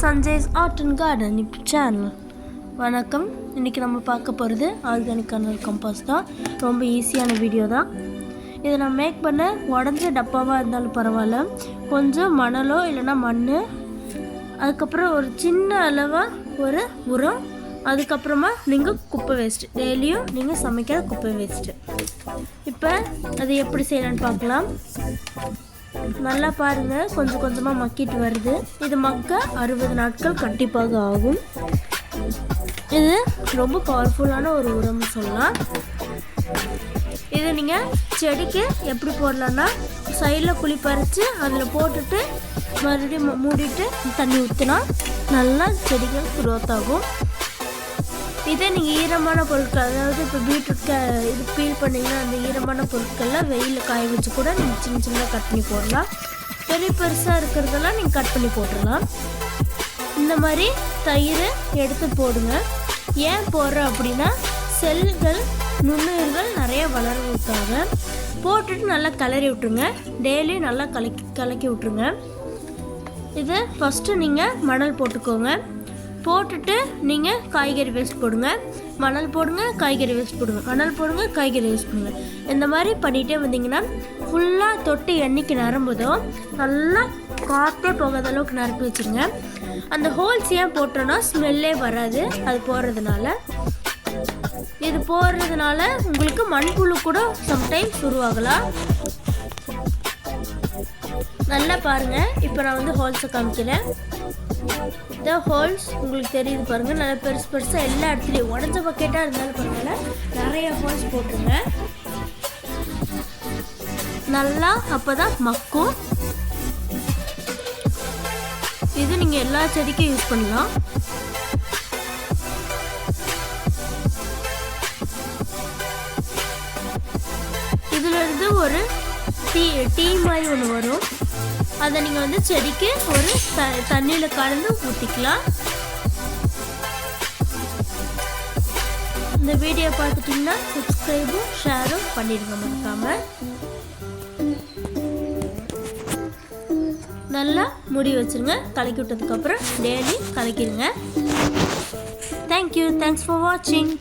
சஞ்சய்ஸ் art and garden channel. வணக்கம். இன்றைக்கி நம்ம பார்க்க போகிறது ஆர்கானிக் கர்னல் கம்போஸ்ட் தான். ரொம்ப ஈஸியான வீடியோ தான். இதை நான் மேக் பண்ண உடஞ்ச டப்பாவாக இருந்தாலும் பரவாயில்ல, கொஞ்சம் மணலோ இல்லைன்னா மண், அதுக்கப்புறம் ஒரு சின்ன அளவாக ஒரு உரம், அதுக்கப்புறமா நீங்கள் குப்பை வேஸ்ட்டு, டெய்லியும் நீங்கள் சமைக்கிற குப்பை வேஸ்ட்டு. இப்போ அது எப்படி செய்யலான்னு பார்க்கலாம். நல்லா பாருங்கள், கொஞ்சம் கொஞ்சமாக மக்கிட்டு வருது. இது மக்க 60 நாட்கள் கண்டிப்பாக ஆகும். இது ரொம்ப பவர்ஃபுல்லான ஒரு உரம்னு சொல்லலாம். இது நீங்கள் செடிக்கு எப்படி போடலான்னா, சைடில் குழி பறித்து அதில் போட்டுட்டு மறுபடியும் மூடிட்டு தண்ணி ஊற்றினா நல்லா செடிகள் குரோத் ஆகும். இதே நீங்கள் ஈரமான பொருட்கள், அதாவது இப்போ பீட்ரூட் இது பீல் பண்ணிங்கன்னா அந்த ஈரமான பொருட்கள்லாம் வெயிலில் காய வச்சு கூட நீங்கள் சின்ன சின்னதாக கட் பண்ணி போடலாம். பெருசாக இருக்கிறதெல்லாம் நீங்கள் கட் பண்ணி போட்டுடலாம். இந்த மாதிரி தயிர் எடுத்து போடுங்க. ஏன் போடுறோம் அப்படின்னா, செல்கள் நுண்ணுயிர்கள் நிறைய வளர்றதுக்காக. போட்டுட்டு நல்லா கிளறி விட்டுருங்க. டெய்லியும் நல்லா கலக்கி விட்ருங்க. இது ஃபஸ்ட்டு நீங்கள் மணல் போட்டுக்கோங்க. போட்டுட்டு நீங்கள் காய்கறி வேஸ்ட் போடுங்க. மணல் போடுங்க, காய்கறி வேஸ்ட் போடுங்க, மணல் போடுங்க, காய்கறி வேஸ்ட் போடுங்க. இந்த மாதிரி பண்ணிகிட்டே வந்தீங்கன்னா ஃபுல்லாக தொட்டு எண்ணெய்க்கு நிரம்புதோ நல்லா காற்றே போகாத அளவுக்கு நிரப்பி வச்சுருங்க. அந்த ஹோல்ஸ் ஏன் போட்டோன்னா ஸ்மெல்லே வராது. அது போடுறதுனால, இது போடுறதுனால உங்களுக்கு மண்புழு கூட சம்டைம்ஸ் உருவாகலாம். நல்லா பாருங்கள். இப்போ நான் வந்து ஹோல்ஸை காமிக்கிறேன். இந்த ஹோல்ஸ் உங்களுக்கு தெரியுது பாருங்கள், நல்லா பெருசாக எல்லா இடத்துலையும் உடஞ்ச பக்கெட்டாக இருந்தாலும் பரவாயில்ல, நிறைய ஹோல்ஸ் போட்டுருங்க நல்லா. அப்போ தான் மக்கும். இது நீங்கள் எல்லா செடிக்கும் யூஸ் பண்ணலாம். இதிலிருந்து ஒரு டீ மாதிரி ஒன்று வரும். அதை நீங்கள் வந்து செடிக்கு ஒரு தண்ணியில் கலந்து ஊற்றிக்கலாம். இந்த வீடியோ பார்த்துட்டிங்கன்னா சப்ஸ்கிரைபும் ஷேரும் பண்ணிடுங்க மறக்காமல். நல்லா முடி வச்சுருங்க. கலக்கி விட்டதுக்கப்புறம் டெய்லி கலக்கிடுங்க. தேங்க்யூ. தேங்க்ஸ் ஃபார் வாட்சிங்.